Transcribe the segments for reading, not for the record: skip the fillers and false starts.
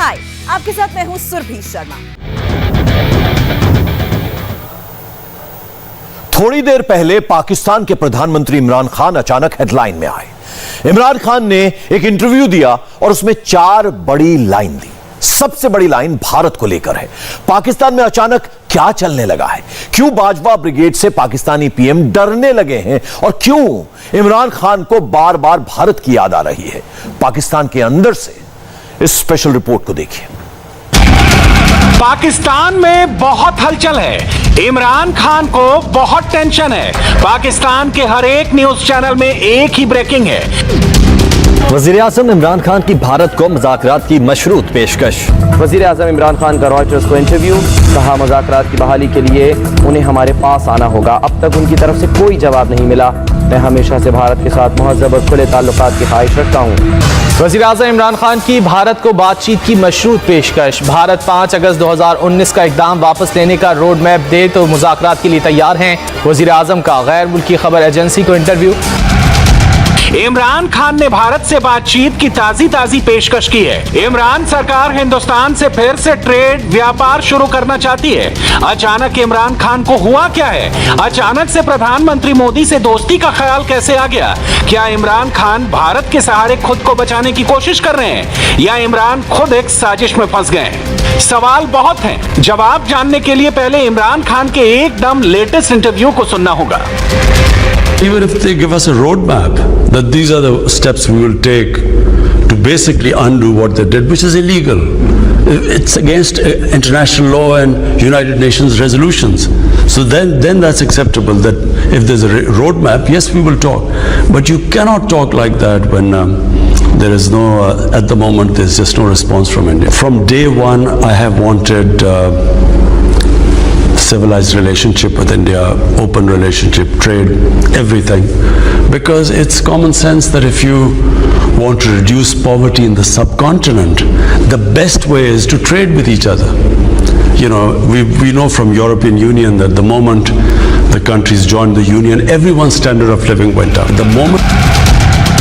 हाय, आपके साथ मैं हूं सुरभि शर्मा। थोड़ी देर पहले पाकिस्तान के प्रधानमंत्री इमरान खान अचानक हेडलाइन में आए। इमरान खान ने एक इंटरव्यू दिया और उसमें 4 बड़ी लाइन दी। सबसे बड़ी लाइन भारत को लेकर है। पाकिस्तान में अचानक क्या चलने लगा है? क्यों बाजवा ब्रिगेड से पाकिस्तानी पीएम डरने लगे हैं और क्यों इमरान खान को बार बार भारत की याद आ रही है? पाकिस्तान के अंदर से इस स्पेशल रिपोर्ट को देखिए। पाकिस्तान में बहुत हलचल है। इमरान खान को बहुत टेंशन है। पाकिस्तान के हर एक न्यूज चैनल में एक ही ब्रेकिंग है। वज़ीर-ए-आज़म इमरान खान की भारत को मुज़ाकरात की मशरूत पेशकश। वज़ीर-ए-आज़म इमरान खान का रॉयटर्स को इंटरव्यू, कहा मुज़ाकरात की बहाली के लिए उन्हें हमारे पास आना होगा। अब तक उनकी तरफ से कोई जवाब नहीं मिला। मैं हमेशा से भारत के साथ महज़ब और खुले ताल्लुकात की ख्वाहिश रखता हूँ। वज़ीर-ए-आज़म इमरान खान की भारत को बातचीत की मशरूत पेशकश। भारत 5 अगस्त 2019 का इक़दाम वापस लेने का रोड मैप दे तो मुज़ाकरात के लिए तैयार हैं। वज़ीर-ए-आज़म का गैर मुल्की खबर एजेंसी को इंटरव्यू। इमरान खान ने भारत से बातचीत की ताजी पेशकश की है। इमरान सरकार हिंदुस्तान से फिर से ट्रेड व्यापार शुरू करना चाहती है। अचानक इमरान खान को हुआ क्या है? अचानक से प्रधानमंत्री मोदी से दोस्ती का ख्याल कैसे आ गया? क्या इमरान खान भारत के सहारे खुद को बचाने की कोशिश कर रहे हैं या इमरान खुद एक साजिश में फंस गए हैं? सवाल बहुत हैं। जवाब जानने के लिए पहले इमरान खान के एकदम लेटेस्ट इंटरव्यू को सुनना होगा। Even if they give us a roadmap that these are the steps we will take to basically undo what they did, which is illegal. It's against international law and United Nations resolutions. So then that's acceptable. That if there's a roadmap, yes, we will talk. But you cannot talk like that when there is no, at the moment, there's just no response from India. From day one, I have wanted civilized relationship with India, open relationship, trade, everything. Because it's common sense that if you want to reduce poverty in the subcontinent, the best way is to trade with each other. You know, we know from European Union that the moment the countries joined the Union, everyone's standard of living went up. The moment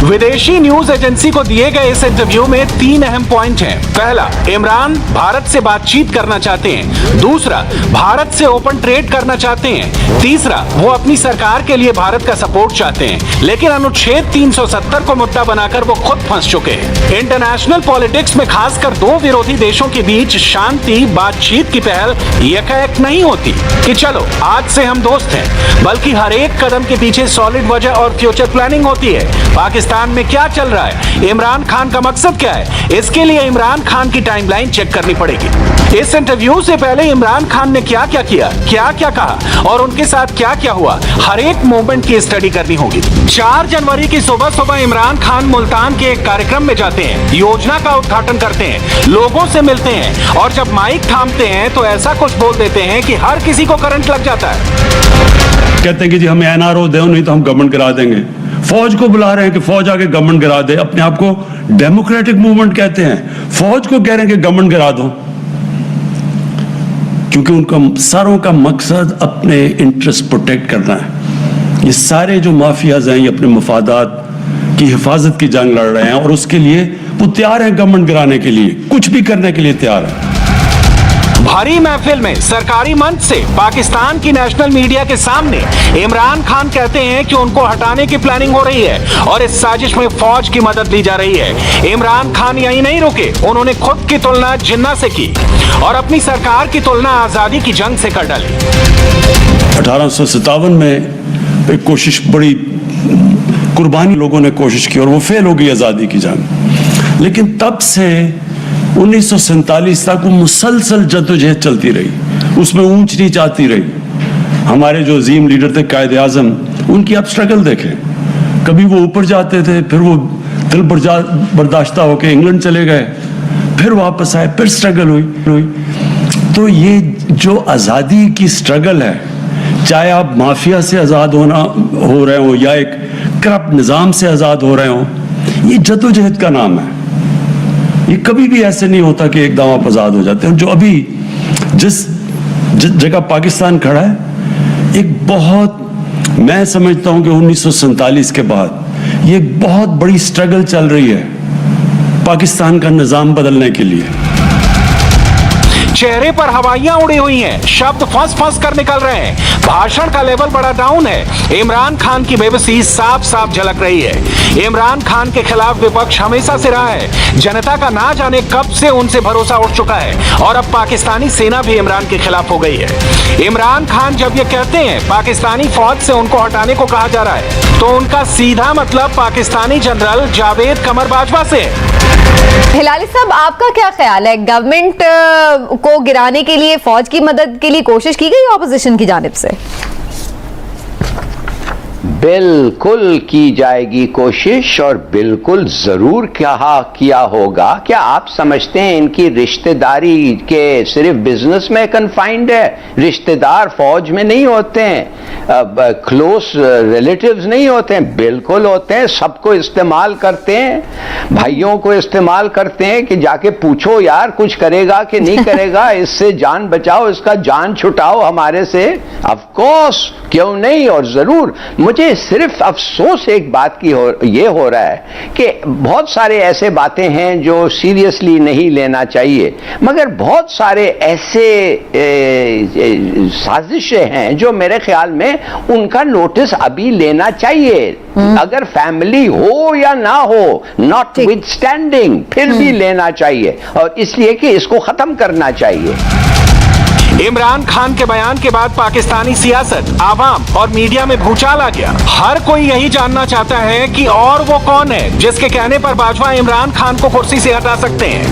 विदेशी news agency को दिए गए इस interview में 3 अहम point हैं। पहला, इमरान भारत से बातचीत करना चाहते हैं। दूसरा, भारत से ओपन ट्रेड करना चाहते हैं। तीसरा, वो अपनी सरकार के लिए भारत का सपोर्ट चाहते हैं। लेकिन अनुच्छेद 370 को मुद्दा बनाकर वो खुद फंस चुके हैं। इंटरनेशनल पॉलिटिक्स में खासकर 2 विरोधी देशों के बीच शांति बातचीत की पहल यकायक नहीं होती कि चलो आज से हम दोस्त हैं, बल्कि हर एक कदम के पीछे सॉलिड वजह और फ्यूचर प्लानिंग होती है। पाकिस्तान में क्या चल रहा है? इमरान खान का मकसद क्या है? इसके लिए इमरान खान की टाइमलाइन चेक करनी पड़ेगी। इस इंटरव्यू से पहले इमरान खान ने क्या क्या किया, क्या क्या कहा और उनके साथ क्या क्या हुआ, हर एक मोमेंट की स्टडी करनी होगी। 4 जनवरी की सुबह इमरान खान मुल्तान के एक कार्यक्रम में जाते हैं, योजना का उद्घाटन करते हैं, लोगों से मिलते हैं और जब माइक थामते हैं तो ऐसा कुछ बोल देते हैं कि हर किसी को करंट लग जाता है। कहते हैं कि जी हमें एनआरओ दो, नहीं तो हम गवर्नमेंट गिरा देंगे। फौज को बुला रहे हैं कि फौज आके गवर्नमेंट गिरा दे। अपने आप को डेमोक्रेटिक मूवमेंट कहते हैं, फौज को कह रहे हैं कि गवर्नमेंट गिरा दो, क्योंकि उनका सारों का मकसद अपने इंटरेस्ट प्रोटेक्ट करना है। ये सारे जो माफियाज हैं ये अपने मफादात की हिफाजत की जंग लड़ रहे हैं और उसके लिए वो तैयार हैं, गवर्नमेंट गिराने के लिए कुछ भी करने के लिए तैयार है। भारी महफिल में सरकारी मंच से पाकिस्तान की नेशनल मीडिया के सामने इमरान खान कहते हैं कि उनको हटाने की प्लानिंग हो रही है और इस साजिश में फौज की मदद ली जा रही है। इमरान खान यहीं नहीं रुके, उन्होंने खुद की तुलना जिन्ना से की और अपनी सरकार की तुलना आजादी की जंग से कर डाली। 1857 में एक कोशिश, बड़ी कुर्बानी लोगों ने कोशिश की और वो फेल हो गई आजादी की जंग। लेकिन तब से 1947 तक वो मुसलसल जद्दोजहद चलती रही, उसमें ऊंच नीच आती रही। हमारे जो अजीम लीडर थे कायदे आजम, उनकी आप स्ट्रगल देखें, कभी वो ऊपर जाते थे, फिर वो दिल बर्दाश्ता होकर इंग्लैंड चले गए, फिर वापस आए, फिर स्ट्रगल हुई। तो ये जो आज़ादी की स्ट्रगल है, चाहे आप माफिया से आज़ाद हो रहे हो या एक करप्ट निज़ाम से आज़ाद हो रहे हो, ये जद्दोजहद का नाम है। ये कभी भी ऐसे नहीं होता कि एकदम आप आज़ाद हो जाते हैं। जो अभी जिस जगह पाकिस्तान खड़ा है, एक बहुत, मैं समझता हूं कि 1947 के बाद ये बहुत बड़ी स्ट्रगल चल रही है पाकिस्तान का निज़ाम बदलने के लिए। चेहरे पर हवाइयां उड़ी हुई हैं, शब्द फंस फंस कर निकल रहे हैं, भाषण का लेवल बड़ा डाउन है। इमरान खान की बेबसी साफ साफ झलक रही है। इमरान खान के खिलाफ विपक्ष हमेशा से रहा है। जनता का ना जाने कब से उनसे भरोसा उठ चुका है और अब पाकिस्तानी सेना भी इमरान के खिलाफ हो गई है। इमरान खान जब ये कहते हैं पाकिस्तानी फौज से उनको हटाने को कहा जा रहा है, तो उनका सीधा मतलब पाकिस्तानी जनरल जावेद कमर बाजवा से है। हिलाली साहब, आपका क्या ख्याल है, गवर्नमेंट को गिराने के लिए फौज की मदद के लिए कोशिश की गई ऑपोजिशन की जानिब से? बिल्कुल की जाएगी कोशिश और बिल्कुल जरूर किया होगा। क्या आप समझते हैं इनकी रिश्तेदारी के सिर्फ बिजनेस में कन्फाइंड है? रिश्तेदार फौज में नहीं होते हैं, क्लोज रिलेटिव्स नहीं होते हैं, बिल्कुल होते हैं। सबको इस्तेमाल करते हैं, भाइयों को इस्तेमाल करते हैं कि जाके पूछो यार कुछ करेगा कि नहीं करेगा, इससे जान बचाओ, इसका जान छुटाओ हमारे से। ऑफ कोर्स, क्यों नहीं, और जरूर। मुझे सिर्फ अफसोस एक बात की ये हो रहा है कि बहुत सारे ऐसे बातें हैं जो सीरियसली नहीं लेना चाहिए, मगर बहुत सारे ऐसे साजिशें हैं जो मेरे ख्याल में उनका नोटिस अभी लेना चाहिए। अगर फैमिली हो या ना हो, नॉट विद स्टैंडिंग, फिर भी लेना चाहिए, और इसलिए कि इसको खत्म करना चाहिए। इमरान खान के बयान के बाद पाकिस्तानी सियासत, आवाम और मीडिया में भूचाल आ गया। हर कोई यही जानना चाहता है कि और वो कौन है जिसके कहने पर बाजवा इमरान खान को कुर्सी से हटा सकते हैं।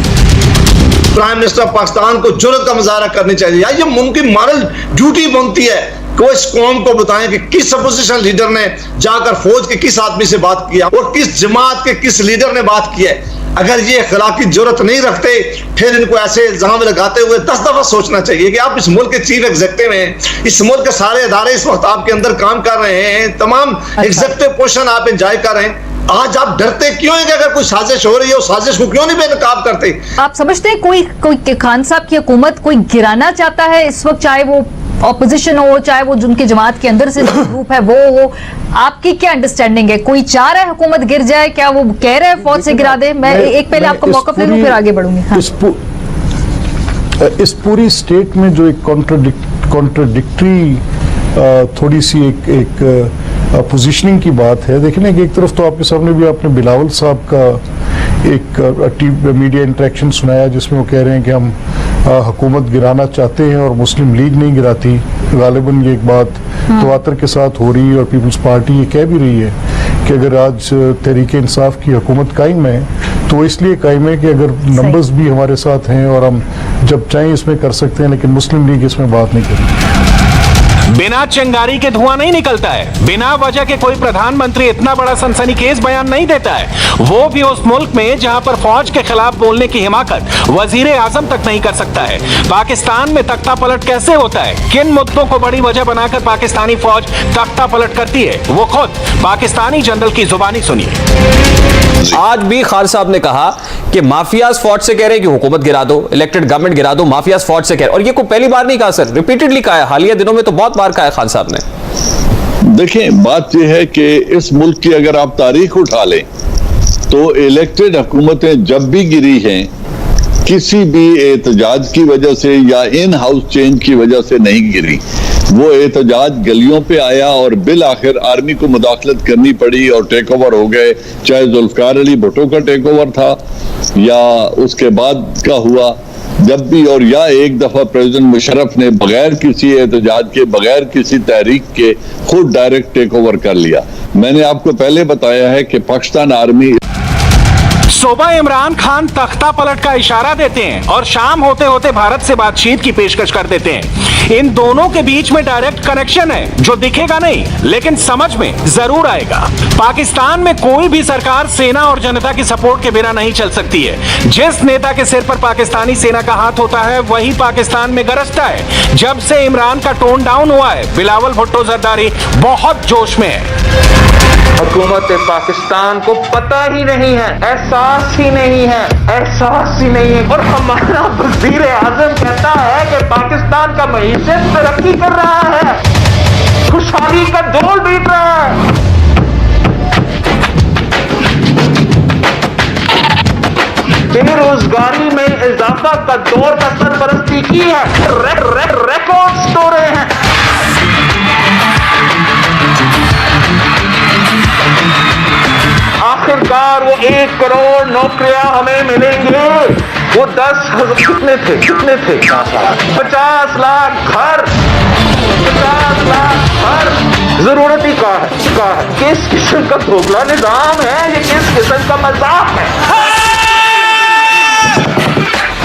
प्राइम मिनिस्टर ऑफ पाकिस्तान को जुर्रत का मुजाहरा करनी चाहिए, या ये उनकी मॉरल ड्यूटी बनती है कि वो इस कौम को बताएं कि किस अपोजिशन लीडर ने जाकर फौज के किस आदमी से बात किया और किस जमात के किस लीडर ने बात की है। अगर ये अखलाकी जुर्रत नहीं रखते, फिर इनको ऐसे इल्जाम लगाते हुए 10 दफा सोचना चाहिए कि आप इस मुल्क के चीफ एग्जीक्यूटिव हैं, इस मुल्क के सारे इदारे इस वक्त आपके अंदर काम कर रहे हैं, तमाम एग्जीक्यूटिव पोजीशन आप एंजॉय कर रहे हैं। आज आप डरते क्यों हैं कि अगर कोई साजिश हो रही है, उस साजिश को क्यों नहीं बेनकाब करते? आप समझते हैं कोई खान साहब की हुकूमत कोई गिराना चाहता है इस वक्त, चाहे वो ऑपोजिशन हो, चाहे वो जिनके जमात के अंदर से ग्रुप है वो हो? आपकी क्या अंडरस्टैंडिंग है? कोई चाह रहा है हुकूमत गिर जाए? क्या वो कह रहे हैं फौज से गिरा दे? मैं एक पहले आपको मौका दे दूं, फिर आगे बढ़ूंगी। हाँ। इस पूरी स्टेट में जो एक कॉन्ट्रडिक्टरी थोड़ी सी एक पोजीशनिंग की बात है। देखिए ना कि एक तरफ तो आपके सामने भी आपने बिलावल साहब का एक मीडिया इंटरेक्शन सुनाया जिसमें वो कह रहे हैं कि हम हुकूमत गिराना चाहते हैं और मुस्लिम लीग नहीं गिराती। गालिबन ये एक बात तवातर के साथ हो रही है और पीपल्स पार्टी ये कह भी रही है कि अगर आज तहरीक इंसाफ की हुकूमत कायम है तो इसलिए कायम है कि अगर नंबर्स भी हमारे साथ हैं और हम जब चाहें इसमें कर सकते हैं, लेकिन मुस्लिम लीग इसमें बात नहीं करेगी। बिना चिंगारी के धुआं नहीं निकलता है। बिना वजह के कोई प्रधानमंत्री इतना बड़ा सनसनीखेज बयान नहीं देता है, वो भी उस मुल्क में जहां पर फौज के खिलाफ बोलने की हिमाकत वजीर आजम तक नहीं कर सकता है। पाकिस्तान में तख्ता पलट कैसे होता है, किन मुद्दों को बड़ी वजह बनाकर पाकिस्तानी फौज तख्ता पलट करती है, वो खुद पाकिस्तानी जनरल की जुबानी सुनिए। आज भी खान साहब ने कहा कि माफियाज फौज से कह रहे हैं कि हुकूमत गिरा दो, इलेक्टेड गवर्नमेंट गिरा दो, माफियाज फौज से कह रहे हैं। और ये कोई पहली बार नहीं कहा सर, रिपीटेडली कहा है, हालिया दिनों में तो बहुत बार कहा है खान साहब ने। देखें, बात यह है कि इस मुल्क की अगर आप तारीख उठा लें तो इलेक्टेड हुकूमतें जब भी गिरी हैं किसी भी एहतजाज की वजह से या इन हाउस चेंज की वजह से नहीं गिरी। वो एहतजाज गलियों पे आया और बिल आखिर आर्मी को मुदाखलत करनी पड़ी और टेक ओवर हो गए, चाहे जुल्फकार अली भुट्टो का टेक ओवर था या उसके बाद का हुआ जब भी, और या एक दफा प्रेसिडेंट मुशर्रफ ने बगैर किसी एहतजाज के, बगैर किसी तहरीक के खुद डायरेक्ट टेक ओवर कर लिया। मैंने आपको पहले बताया है कि पाकिस्तान आर्मी सुबह इमरान खान तख्ता पलट का इशारा देते हैं और शाम होते होते भारत से बातचीत की पेशकश कर देते हैं। इन दोनों के बीच में डायरेक्ट कनेक्शन है जो दिखेगा नहीं लेकिन समझ में जरूर आएगा। पाकिस्तान में कोई भी सरकार सेना और जनता की सपोर्ट के बिना नहीं चल सकती है। जिस नेता के सिर पर पाकिस्तानी सेना का हाथ होता है वही पाकिस्तान में गरजता है। जब से इमरान का टोन डाउन हुआ है, बिलावल भुट्टो जरदारी बहुत जोश में है। हुकूमत पाकिस्तान को पता ही नहीं है, एहसास ही नहीं है, एहसास ही नहीं है। और हमारा वज़ीर आज़म कहता है कि पाकिस्तान का मईशत तरक्की कर रहा है, खुशहाली का दौर बीत रहा है। बेरोजगारी में इजाफा का दौर का सरपरस्ती की है, रिकॉर्ड्स तोड़े हैं। आखिरकार वो 1 करोड़ नौकरियां हमें मिलेंगे। वो 10,000 कितने थे 50 लाख घर, 50 लाख घर। जरूरत ही का है। किस किस्म का खोखला निजाम है ये, किस किस्म का मजाक है,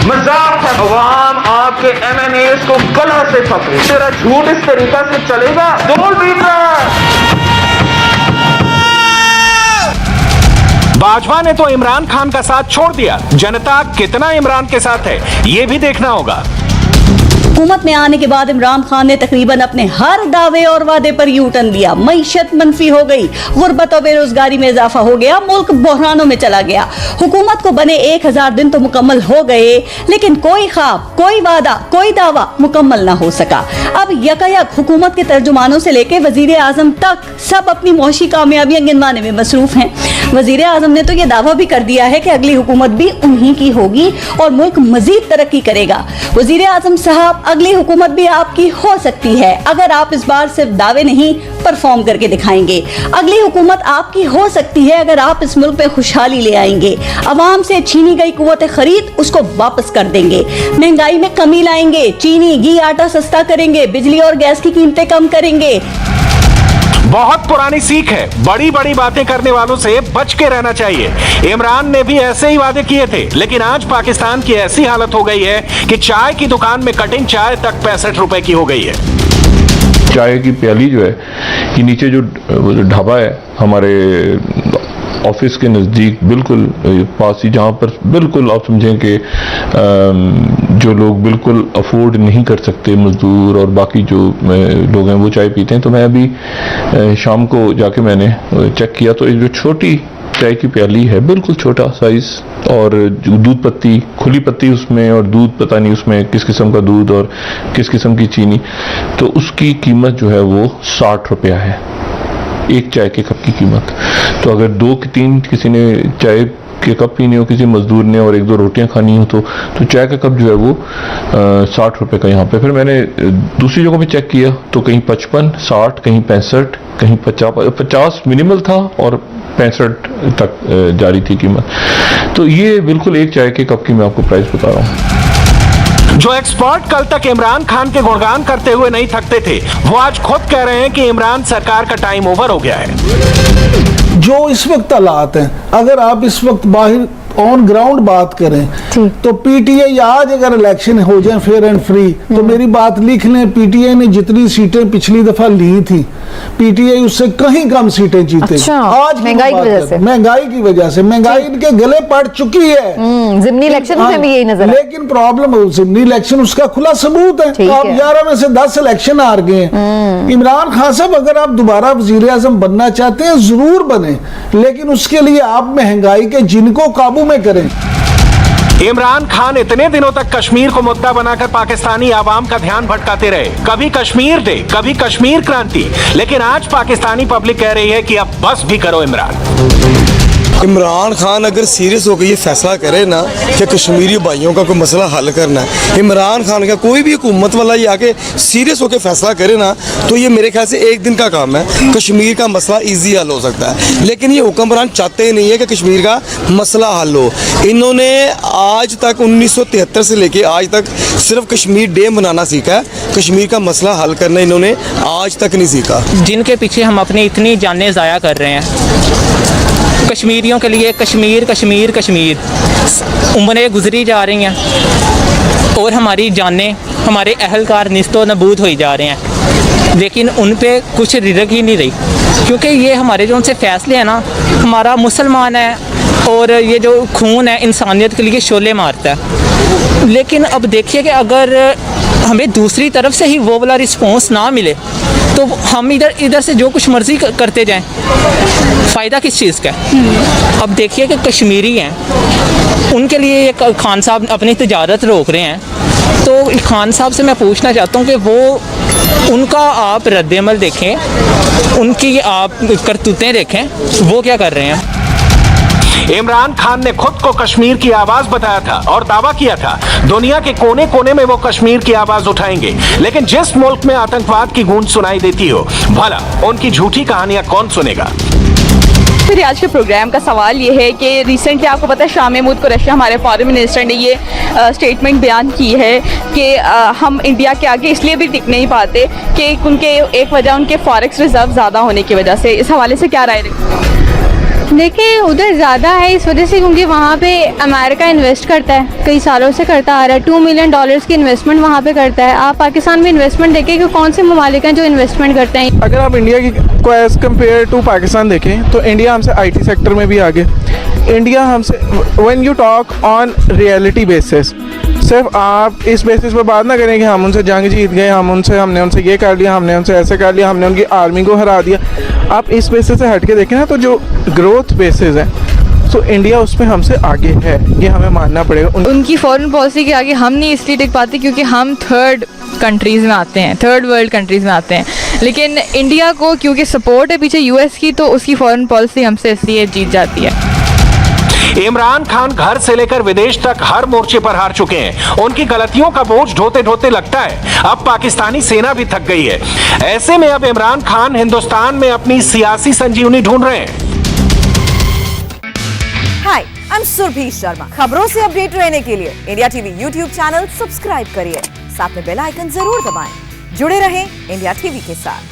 मजाक है। अवाम आपके MNAs को गला से पकड़े। तेरा झूठ इस तरीका से चलेगा? डोल बीट रहा है। भाजपा ने तो इमरान खान का साथ छोड़ दिया, जनता कितना इमरान के साथ है ये भी देखना होगा। हुकूमत में आने के बाद इमरान खान ने तकरीबन अपने हर दावे और वादे पर यू टर्न दिया। मईशत मनफी हो गई, गुर्बत और बेरोजगारी में इजाफा हो गया, मुल्क बहरानों में चला गया। हुकूमत को बने 1000 दिन तो मुकम्मल हो गए, लेकिन कोई ख्वाब, कोई वादा, कोई दावा मुकम्मल ना हो सका। अब यकायक हुकूमत के तर्जुमानों से लेके वजीर आजम तक सब अपनी मुआशी कामयाबियां गिनवाने में मसरूफ हैं। वजीर आजम ने तो यह दावा भी कर दिया है कि अगली हुकूमत भी उन्हीं की होगी और मुल्क मजीद तरक्की करेगा। वजीर आजम साहब, अगली हुकूमत भी आपकी हो सकती है अगर आप इस बार सिर्फ दावे नहीं परफॉर्म करके दिखाएंगे। अगली हुकूमत आपकी हो सकती है अगर आप इस मुल्क पे खुशहाली ले आएंगे। अवाम से छीनी गई कुव्वत खरीद उसको वापस कर देंगे, महंगाई में कमी लाएंगे, चीनी घी आटा सस्ता करेंगे, बिजली और गैस की कीमतें कम करेंगे। बहुत पुरानी सीख है, बड़ी बड़ी बातें करने वालों से बच के रहना चाहिए। इमरान ने भी ऐसे ही वादे किए थे, लेकिन आज पाकिस्तान की ऐसी हालत हो गई है कि चाय की दुकान में कटिंग चाय तक 65 रुपए की हो गई है। चाय की प्याली जो है ये नीचे जो ढाबा है हमारे ऑफिस के नज़दीक बिल्कुल पास ही, जहाँ पर बिल्कुल आप समझें कि जो लोग बिल्कुल अफोर्ड नहीं कर सकते, मजदूर और बाकी जो लोग हैं वो चाय पीते हैं। तो मैं अभी शाम को जाके मैंने चेक किया तो जो छोटी चाय की प्याली है, बिल्कुल छोटा साइज, और दूध पत्ती, खुली पत्ती उसमें, और दूध पता नहीं उसमें किस किस्म का दूध और किस किस्म की चीनी, तो उसकी कीमत जो है वो 60 रुपया है, एक चाय के कप की कीमत। तो अगर 2-3 किसी ने चाय के कप पीने हो, किसी मजदूर ने, और 1-2 रोटियां खानी हो, तो चाय का कप जो है वो 60 रुपए का यहाँ पे। फिर मैंने दूसरी जगह पे चेक किया तो कहीं 55, 60, कहीं 65, कहीं 50 मिनिमल था और 65 तक जारी थी कीमत। तो ये बिल्कुल एक चाय के कप की मैं आपको प्राइस बता रहा हूँ। जो एक्सपर्ट कल तक इमरान खान के गुणगान करते हुए नहीं थकते थे, वो आज खुद कह रहे हैं कि इमरान सरकार का टाइम ओवर हो गया है। जो इस वक्त हालात हैं, अगर आप इस वक्त बाहर ऑन ग्राउंड बात करें तो पीटीआई आज अगर इलेक्शन हो जाए फेयर एंड फ्री, तो मेरी बात लिख लें, पीटीआई ने जितनी सीटें पिछली दफा ली थी, पीटीआई उससे कहीं कम सीटें जीते। अच्छा, आज महंगाई की वजह से, महंगाई इनके गले पड़ चुकी है। ज़िमनी इलेक्शन में भी यही नजर, लेकिन प्रॉब्लम ज़िमनी इलेक्शन उसका खुला सबूत है। आप 11 में से 10 इलेक्शन हार गए। इमरान खान साहब, अगर आप दोबारा वजीर आजम बनना चाहते हैं जरूर बने, लेकिन उसके लिए आप महंगाई के जिनको काबू में करें। इमरान खान इतने दिनों तक कश्मीर को मुद्दा बनाकर पाकिस्तानी आवाम का ध्यान भटकाते रहे, कभी कश्मीर डे, कभी कश्मीर क्रांति, लेकिन आज पाकिस्तानी पब्लिक कह रही है कि अब बस भी करो इमरान खान अगर सीरियस होकर ये फैसला करे ना कि कश्मीरी भाइयों का कोई मसला हल करना है, इमरान खान का कोई भी हुकूमत वाला ये आके सीरियस होकर फैसला करे ना, तो ये मेरे ख्याल से एक दिन का काम है, कश्मीर का मसला इजी हल हो सकता है। लेकिन ये हुक्मरान चाहते ही नहीं है कि कश्मीर का मसला हल हो। इन्होंने आज तक 1973 से लेके आज तक सिर्फ कश्मीर डे मनाना सीखा है, कश्मीर का मसला हल करना इन्होंने आज तक नहीं सीखा। जिनके पीछे हम अपनी इतनी जानें ज़ाया कर रहे हैं, कश्मीरियों के लिए कश्मीर कश्मीर कश्मीर, उम्रें गुजरी जा रही हैं और हमारी जानें, हमारे अहलकार निस्तो नबूद हो जा रहे हैं, लेकिन उन पे कुछ रिरक ही नहीं रही, क्योंकि ये हमारे जो उनसे फैसले हैं ना, हमारा मुसलमान है और ये जो खून है इंसानियत के लिए शोले मारता है। लेकिन अब देखिए कि अगर हमें दूसरी तरफ से ही वो वाला रिस्पॉन्स ना मिले तो हम इधर से जो कुछ मर्जी करते जाएं, फ़ायदा किस चीज़ का है। अब देखिए कि कश्मीरी हैं, उनके लिए एक खान साहब अपनी तजारत रोक रहे हैं, तो खान साहब से मैं पूछना चाहता हूं कि वो उनका आप रद्द-ए-अमल देखें, उनकी आप करतूतें देखें, वो क्या कर रहे हैं। इमरान खान ने खुद को कश्मीर की आवाज बताया था और दावा किया था दुनिया के कोने कोने में वो कश्मीर की आवाज उठाएंगे। लेकिन जिस मुल्क में आतंकवाद की गूंज सुनाई देती हो, भला उनकी झूठी कहानियां कौन सुनेगा। फिर आज के प्रोग्राम का सवाल ये है कि रिसेंटली आपको पता है शाह महमूद कुरैशी हमारे फॉरेन मिनिस्टर ने ये स्टेटमेंट बयान की है कि हम इंडिया के आगे इसलिए भी टिक नहीं पाते कि उनके एक वजह उनके फॉरेक्स रिजर्व ज़्यादा होने की वजह से। इस हवाले से क्या राय रखते? देखिए उधर ज़्यादा है इस वजह से क्योंकि वहाँ पे अमेरिका इन्वेस्ट करता है, कई सालों से करता आ रहा है। $2 मिलियन की इन्वेस्टमेंट वहाँ पे करता है। आप पाकिस्तान में इन्वेस्टमेंट देखें कि कौन से ममालिक हैं जो इन्वेस्टमेंट करते हैं। अगर आप इंडिया की को एज़ कम्पेयर टू पाकिस्तान देखें तो इंडिया हमसे IT सेक्टर में भी आगे। इंडिया हमसे when you talk on reality basis, सिर्फ आप इस बेसिस पे बात ना करें कि हम उनसे जंग जीत गए, हमने उनसे ये कर लिया, हमने उनसे ऐसे कर लिया, हमने उनकी आर्मी को हरा दिया। आप इस बेसिस से हट के देखें ना तो जो ग्रोथ बेसिस है तो इंडिया उस पर हमसे आगे है, ये हमें मानना पड़ेगा। उनकी फॉरेन पॉलिसी के आगे हम नहीं इसलिए टिक पाते क्योंकि हम थर्ड कंट्रीज़ में आते हैं, थर्ड वर्ल्ड कंट्रीज़ में आते हैं। लेकिन इंडिया को क्योंकि सपोर्ट है पीछे US की, तो उसकी फॉरेन पॉलिसी हमसे इसलिए जीत जाती है। इमरान खान घर से लेकर विदेश तक हर मोर्चे पर हार चुके हैं। उनकी गलतियों का बोझ ढोते ढोते लगता है अब पाकिस्तानी सेना भी थक गई है। ऐसे में अब इमरान खान हिंदुस्तान में अपनी सियासी संजीवनी ढूंढ रहे हैं। हाय, आई एम सुरभि शर्मा। खबरों से अपडेट रहने के लिए India TV YouTube channel subscribe करिए, साथ में बेल आइकन जरूर दबाएं। जुड़े रहें इंडिया टीवी के साथ।